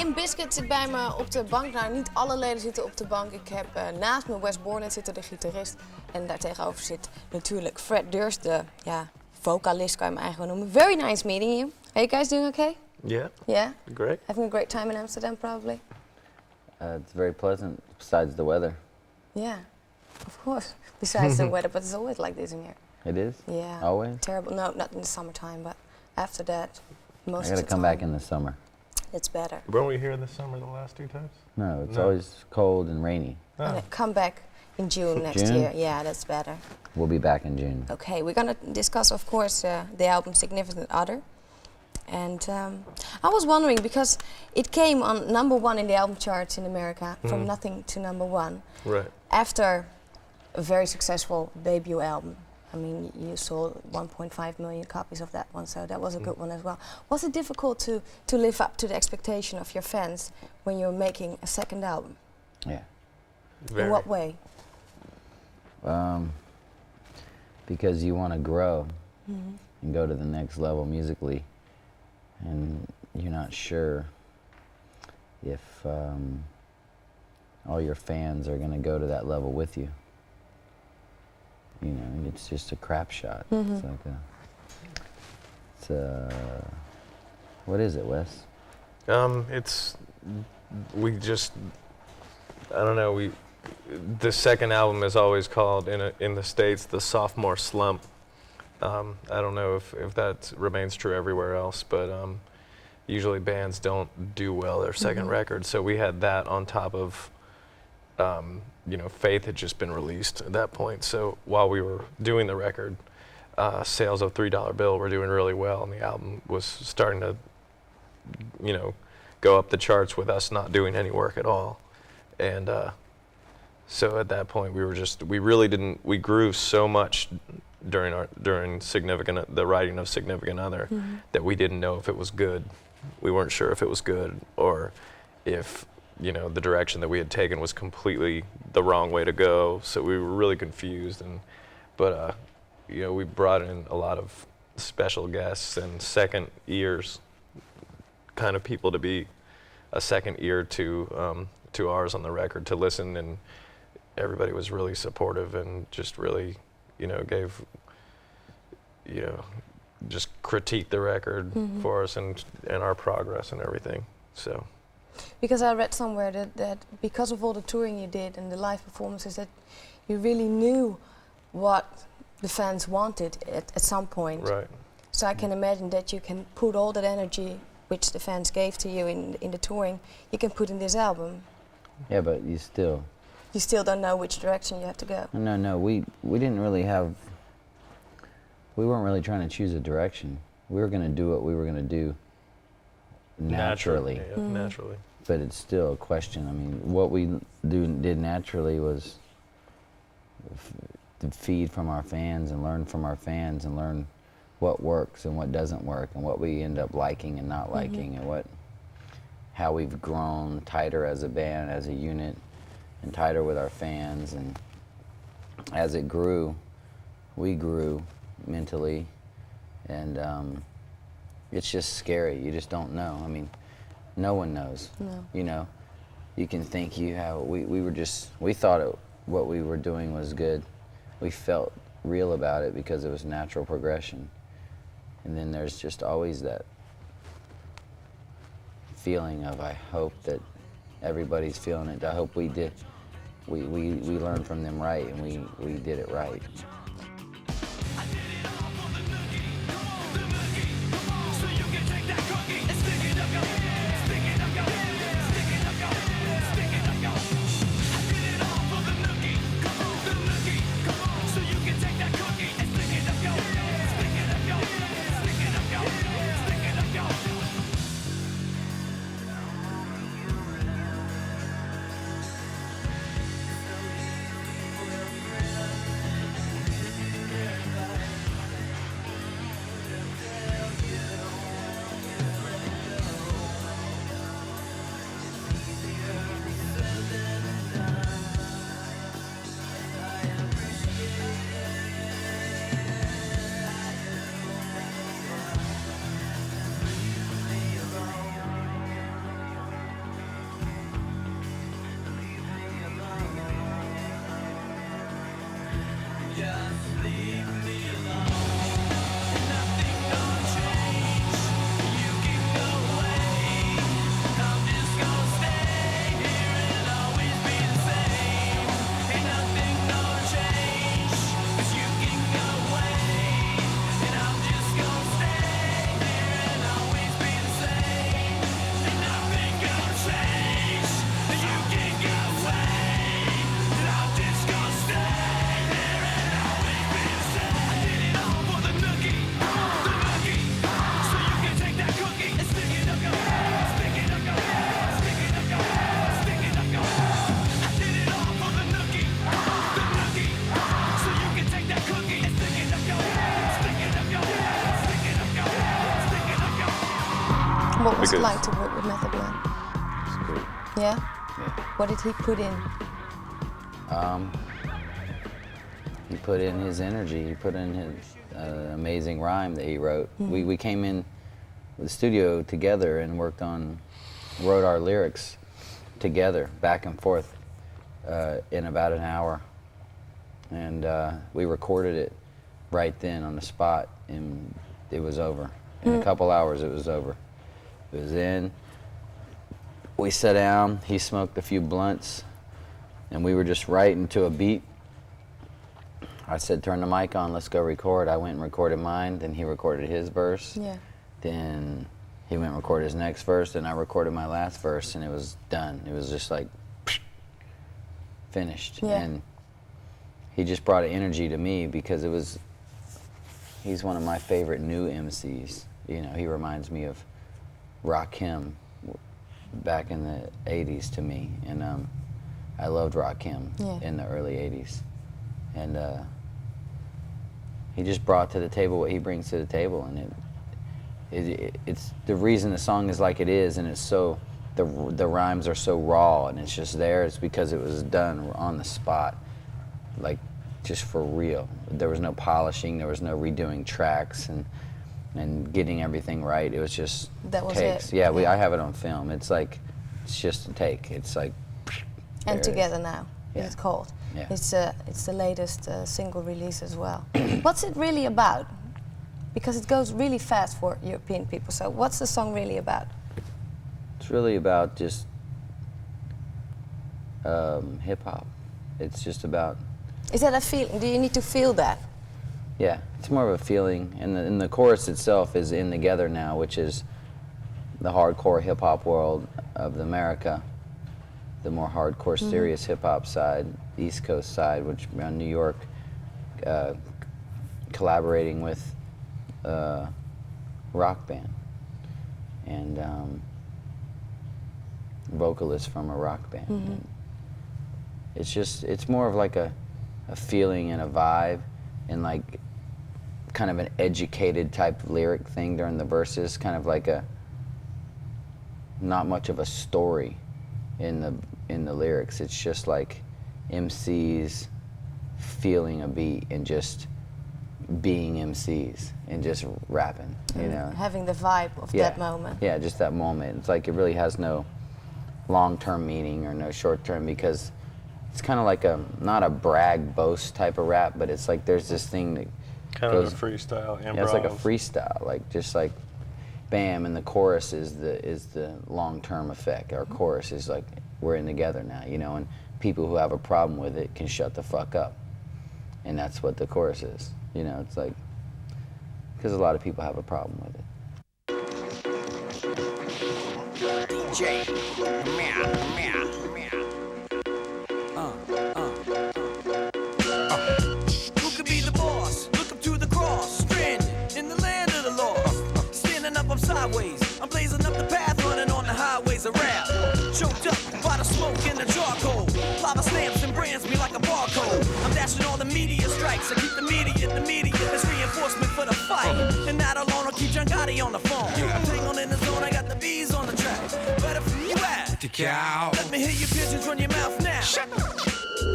Limp Bizkit zit bij me op de bank. Nou, niet alle leden zitten op de bank. Ik heb naast me Wes Borland zitten, de gitarist. En daartegenover zit natuurlijk Fred Durst, de vocalist kan je hem eigenlijk wel noemen. Very nice meeting you. Are you guys doing okay? Yeah. Yeah? Great. Having a great time in Amsterdam, probably? It's very pleasant, besides the weather. Yeah, of course. Besides the weather, but it's always like this in here. It is? Yeah. Always? Terrible. No, not in the summertime, but after that, most of the I gotta time. come back in the summer. It's better. Weren't we here this summer the last 2 times? No, it's No. always cold and rainy. Oh. And come back in June next June? year. Yeah, that's better. We'll be back in June. Okay, we're gonna discuss, of course, the album Significant Other. And I was wondering, because it came on #1 in the album charts in America, from nothing to #1. Right. After a very successful debut album. I mean, you sold 1.5 million copies of that one, so that was a good one as well. Was it difficult to live up to the expectation of your fans when you're making a second album? Yeah. Very. In what way? Because you want to grow and go to the next level musically, and you're not sure if all your fans are going to go to that level with you. You know, it's just a crap shot. It's like what is it, Wes? I don't know, the second album is always called in the States the sophomore slump. I don't know if that remains true everywhere else, but usually bands don't do well their second record, so we had that on top of you know, Faith had just been released at that point, so while we were doing the record, sales of $3 Bill were doing really well, and the album was starting to, you know, go up the charts with us not doing any work at all. And so at that point we grew so much during the writing of Significant Other that we didn't know if it was good. We weren't sure if it was good or if, you know, the direction that we had taken was completely the wrong way to go. So we were really confused, but you know, we brought in a lot of special guests and second ears, kind of people to be a second ear to ours on the record, to listen, and everybody was really supportive and just really, you know, just critiqued the record for us and our progress and everything. So. Because I read somewhere that because of all the touring you did and the live performances, that you really knew what the fans wanted at some point. Right. So I can imagine that you can put all that energy which the fans gave to you in the touring, you can put in this album. Yeah, but you still don't know which direction you have to go. No, we didn't really we weren't really trying to choose a direction. We were going to do what we were going to do naturally. Naturally. But it's still a question. I mean, what we did naturally was to feed from our fans and learn from our fans and learn what works and what doesn't work and what we end up liking and not liking and how we've grown tighter as a band, as a unit, and tighter with our fans. And as it grew, we grew mentally, and it's just scary. You just don't know. I mean, no one knows. No. You know, you can think we thought what we were doing was good. We felt real about it because it was natural progression. And then there's just always that feeling of, I hope that everybody's feeling it. I hope we learned from them right, and we did it right. good. like to work with Method Man? It's great. Yeah? Yeah. What did he put in? He put in his energy. He put in his amazing rhyme that he wrote. We came in the studio together and wrote our lyrics together, back and forth, in about an hour. And we recorded it right then on the spot, and it was over. In a couple hours, it was over. It was in. We sat down, he smoked a few blunts, and we were just writing to a beat. I said, turn the mic on, let's go record. I went and recorded mine, then he recorded his verse. Yeah. Then he went and recorded his next verse, then I recorded my last verse, and it was done. It was just like, finished. Yeah. And he just brought energy to me because he's one of my favorite new MCs. You know, he reminds me of Rakim back in the 80s to me. And I loved Rakim in the early 80s. And he just brought to the table what he brings to the table. And it's the reason the song is like it is, and it's so, the rhymes are so raw and it's just there. It's because it was done on the spot, like just for real. There was no polishing, there was no redoing tracks and getting everything right. It was just That was takes. it. Yeah, I have it on film. It's like, it's just a take. It's like, And there it Together is. Now, Yeah. it's called. Yeah. It's the latest single release as well. What's it really about? Because it goes really fast for European people. So what's the song really about? It's really about just hip hop. It's just about, Is that a feeling? Do you need to feel that? yeah, it's more of a feeling. And the chorus itself is in Gether Now, which is the hardcore hip hop world of America, the more hardcore, serious hip hop side, East Coast side, which around New York, collaborating with a rock band and vocalist from a rock band. And it's more of like a feeling and a vibe, and like kind of an educated type lyric thing during the verses, kind of like not much of a story in the lyrics. It's just like MCs feeling a beat and just being MCs and just rapping, you know. Having the vibe of that moment. Yeah, just that moment. It's like it really has no long-term meaning or no short-term, because it's kind of like not a brag boast type of rap, but it's like there's this thing that Kind goes, of a freestyle, improv. yeah, it's like a freestyle, like just like bam, and the chorus is the long-term effect. Our chorus is like, we're in Together Now, you know, and people who have a problem with it can shut the fuck up. And that's what the chorus is, you know. It's like, because a lot of people have a problem with it. DJ, who could be the boss? Look up to the cross, stranded in the land of the lost. Standing up, I'm sideways. I'm blazing up the path, running on the highways of rap. Choked up by the smoke and the charcoal. Lava stamps and brands me like a barcode. I'm dashing all the media strikes. I keep the media as reinforcement for the fight. And not alone, I'll keep John Gotti on the phone. I'm tangled in the zone, I got the bees on the track. Better for you at the cow. Let me hear your pigeons run your mouth now.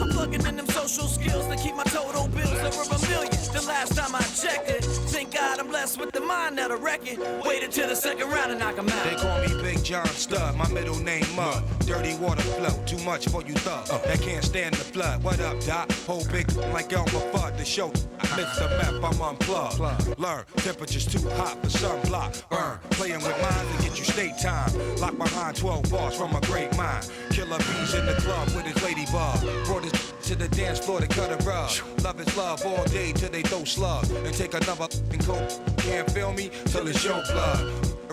I'm plugging in them social skills to keep my total bills over $1 million. The last time I checked it, thank God I'm blessed with the mind that'll wreck it. Waited till the second round and knock 'em out. They call me Big John Stud, my middle name Mud. Dirty water flow, too much for you thugs that can't stand the flood. What up, Doc? Whole big like Elmer Fudd, the show. Mr. Meth, I'm unplugged. Learn, temperature's too hot for sunblock. Burn, playing with mine to get you state time. Lock behind 12 bars from a great mind. Killer bees in the club with his ladybug. Brought his to the dance floor to cut a rug. Love is love all day till they throw slugs. And take another and coke. Can't feel me till it's your blood.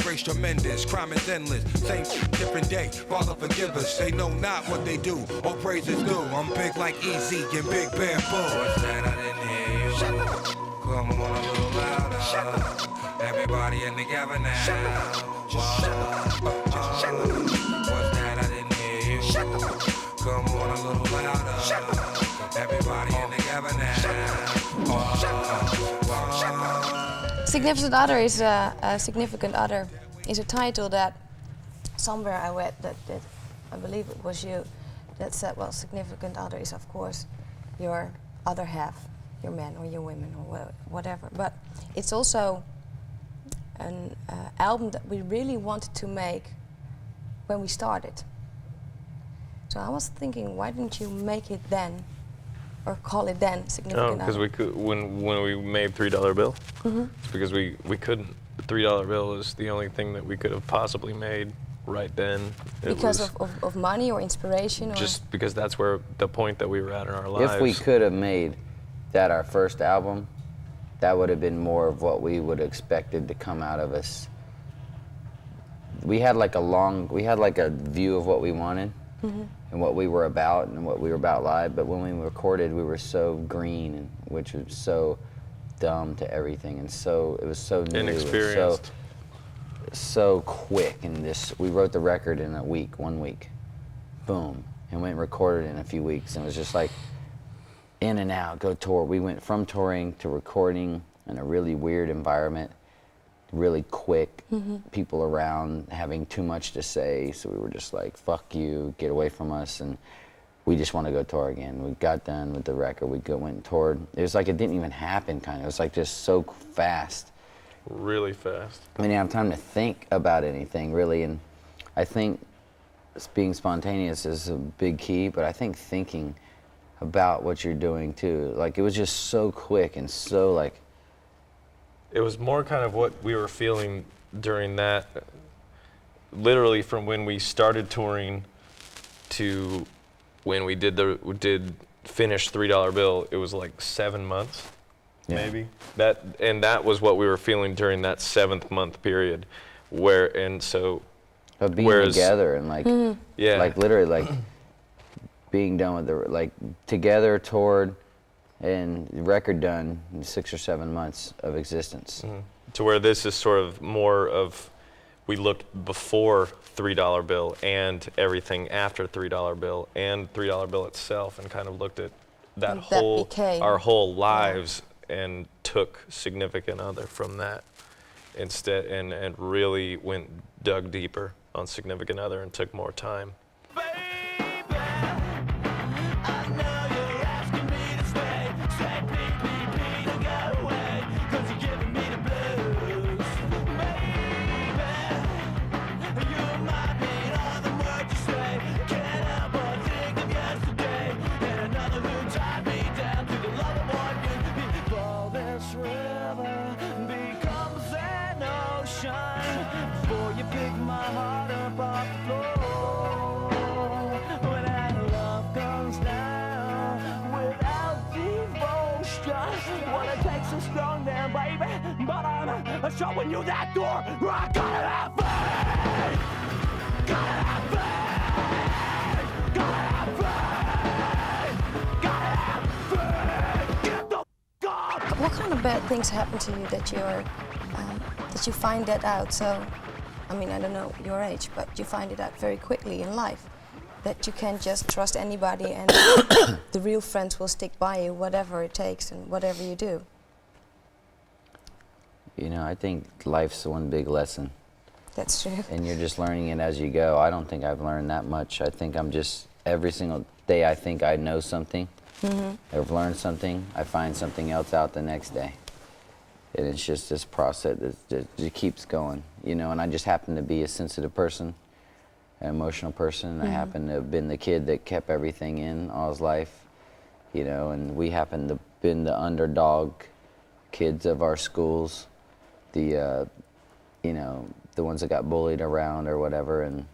Race tremendous, crime is endless. Same different day, Father forgive us. They know not what they do, all praises due. I'm big like Easy and Big Bamboo. What's that? I didn't hear you. Come on a little louder. Everybody in Together Now. What's that? I didn't hear you. Come on a little louder. Everybody in Together Now. Significant Other is a Significant Other is a title that somewhere I read that I believe it was you that said, well, significant other is of course your other half, your man or your women or whatever. But it's also an album that we really wanted to make when we started. So I was thinking, why didn't you make it then, or call it then significant other? Because we could when we made $3 Bill. It's because we couldn't. The $3 Bill is the only thing that we could have possibly made right then. Because of money or inspiration? Or? Just because that's where the point that we were at in our lives. If we could have made that our first album, that would have been more of what we would have expected to come out of us. We had like a view of what we wanted and what we were about and what we were about live, but when we recorded, we were so green, and which was so dumb to everything, and so it was so new, inexperienced, so quick, and we wrote the record in 1 week, boom, and went and recorded in a few weeks, and it was just like in and out, go tour. We went from touring to recording in a really weird environment, really quick, people around having too much to say, so we were just like, fuck you, get away from us, and we just want to go tour again. We got done with the record, went and toured. It was like it didn't even happen, kind of. It was like just so fast. Really fast. I didn't have time to think about anything, really, and I think being spontaneous is a big key, but I think thinking about what you're doing too, like it was just so quick and so like... It was more kind of what we were feeling during that, literally from when we started touring to when we did finish $3 Bill, it was like 7 months, maybe. That was what we were feeling during that 7th month period, But being together and like, like literally like being done with together, toured, and record done in 6 or 7 months of existence. To where this is sort of more of, we looked before $3 Bill and everything after $3 Bill and $3 Bill itself, and kind of looked at our whole lives and took significant other from that instead, and really dug deeper on significant other and took more time. Showing you that door, I gotta have faith. Gotta have faith. Gotta have faith. Gotta have faith. Get the f up. What kind of bad things happen to you that you find that out? So, I mean, I don't know your age, but you find it out very quickly in life that you can't just trust anybody, and the real friends will stick by you, whatever it takes and whatever you do. You know, I think life's one big lesson. That's true. And you're just learning it as you go. I don't think I've learned that much. I think I'm just, every single day I think I know something, I've learned something, I find something else out the next day. And it's just this process that just keeps going, you know, and I just happen to be a sensitive person, an emotional person, and I happen to have been the kid that kept everything in all his life, you know, and we happen to have been the underdog kids of our schools. You know, the ones that got bullied around or whatever, and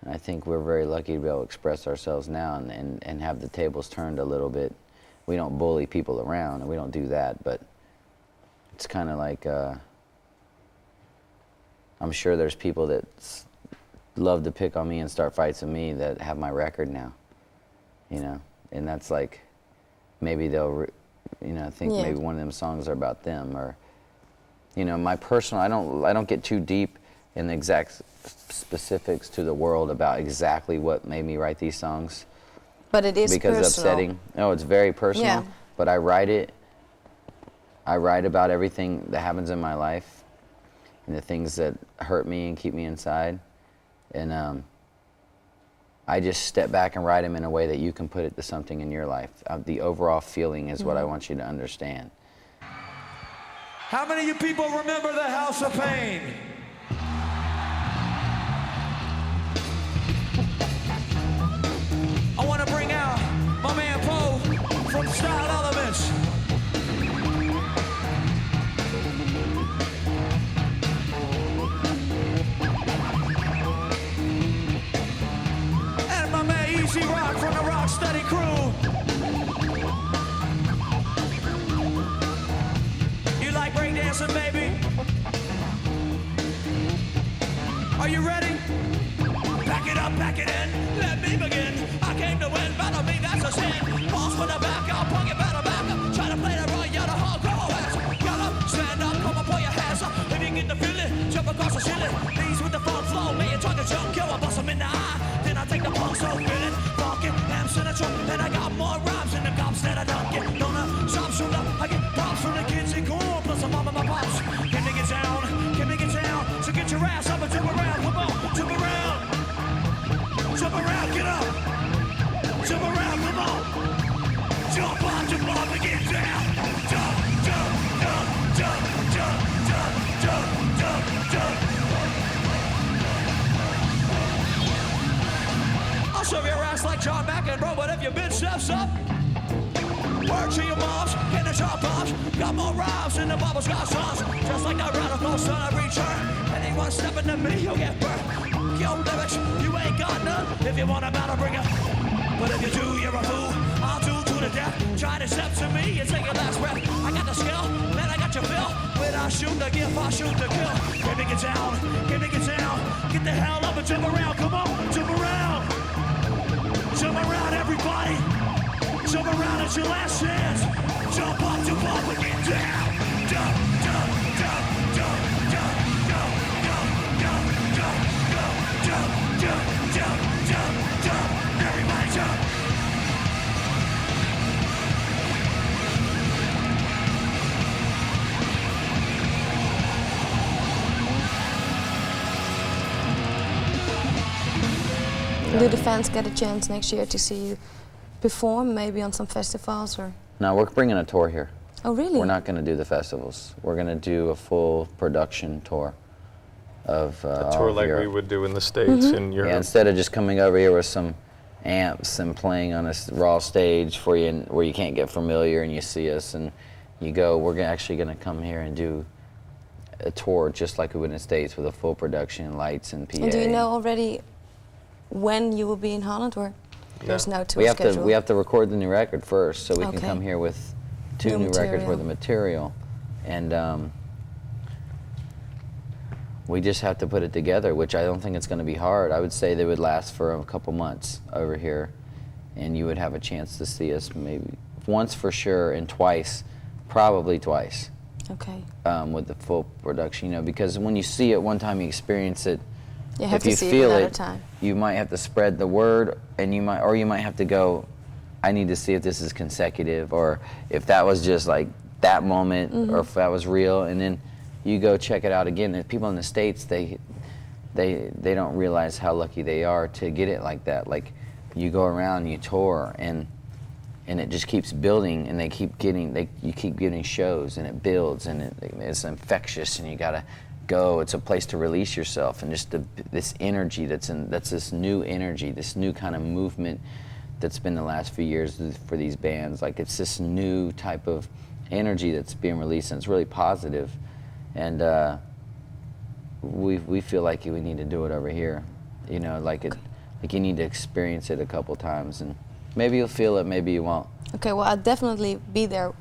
I think we're very lucky to be able to express ourselves now and have the tables turned a little bit. We don't bully people around, and we don't do that, but it's kind of like, I'm sure there's people that love to pick on me and start fights with me that have my record now, you know, and that's like, maybe they'll, you know, think maybe one of them songs are about them, or, you know, my personal, I don't get too deep in the exact specifics to the world about exactly what made me write these songs. But it is because personal. Upsetting. No, it's very personal. But I write about everything that happens in my life and the things that hurt me and keep me inside. And I just step back and write them in a way that you can put it to something in your life. The overall feeling is what I want you to understand. How many of you people remember the House of Pain? I want to bring out my man Poe from Style Elements. And my man Easy Rock from the Rock Steady Crew. You like breakdancing, baby? Are you ready? Pack it in, let me begin. I came to win, battle me, that's a sin. Pause for the back, I'll punk it, battle back. Try to play the right, you're the hardcore ass. Get up, stand up, come up, put your hands up. If you get the feeling, jump across the ceiling. These with the funk flow, man, you talking junk, kill, I bust them in the eye. Then I take the punk, so feeling, funkin', am central. And I got more rhymes than the cops that I don't get. Don't stop, shoot up, I get props from the kids in cool, plus I'm mom and my pops. Can they get down, so get your ass up and jump around, come on, jump around. Jump around, get up. Jump around, come on. Jump up and get down. Jump, jump, jump, jump, jump, jump, jump, jump, jump. I'll shove your ass like John McEnroe, but if your bitch steps up, word to your moms, get the chop pops. Got more rhymes in the bubbles, got songs. Just like the radical son of return. Anyone stepping to me, you'll get burned. Yo, lyrics, you ain't got none. If you want a battle, bring it. But if you do, you're a fool. I'll do to the death. Try to step to me and take your last breath. I got the skill, man, I got your fill. When I shoot the gift, I shoot the kill. Give me get down, give me get down. Get the hell up and jump around, come on, jump around. Jump around, everybody. Jump around, it's your last chance. Jump up and get down. Jump, jump, jump, jump, jump, jump, jump, jump, jump, jump, jump, jump, jump, jump, everybody jump. Do the fans get a chance next year to see you perform, maybe on some festivals or? No, we're bringing a tour here. Oh, really? We're not going to do the festivals. We're going to do a full production tour of A tour like Europe. we would do in the States and Europe. Yeah, instead of just coming over here with some amps and playing on a raw stage for you where you can't get familiar and you see us and you go, we're actually going to come here and do a tour just like we would in the States with a full production, lights and PA. And do you know already when you will be in Holland, or there's no tour we have schedule? We have to record the new record first, so we can Okay. come here with two new records worth of material, and we just have to put it together, which I don't think it's going to be hard. I would say they would last for a couple months over here, and you would have a chance to see us maybe once for sure, and twice, probably twice. Okay. With the full production, you know, because when you see it one time, you experience it. You have if to you see feel it another it, time. you might have to spread the word, and you might have to go, I need to see if this is consecutive, or if that was just like that moment, or if that was real, and then you go check it out again. And people in the States, they don't realize how lucky they are to get it like that. Like, you go around, you tour, and it just keeps building, and you keep getting shows, and it builds, and it's infectious, and you gotta go. It's a place to release yourself, and just this energy that's this new energy, this new kind of movement that's been the last few years for these bands. Like, it's this new type of energy that's being released, and it's really positive. And we feel like we need to do it over here. You know, like you need to experience it a couple times, and maybe you'll feel it, maybe you won't. Okay, well, I'll definitely be there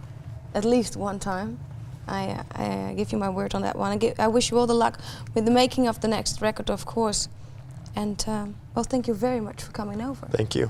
at least one time. I give you my word on that one. I wish you all the luck with the making of the next record, of course. And, well, thank you very much for coming over. Thank you.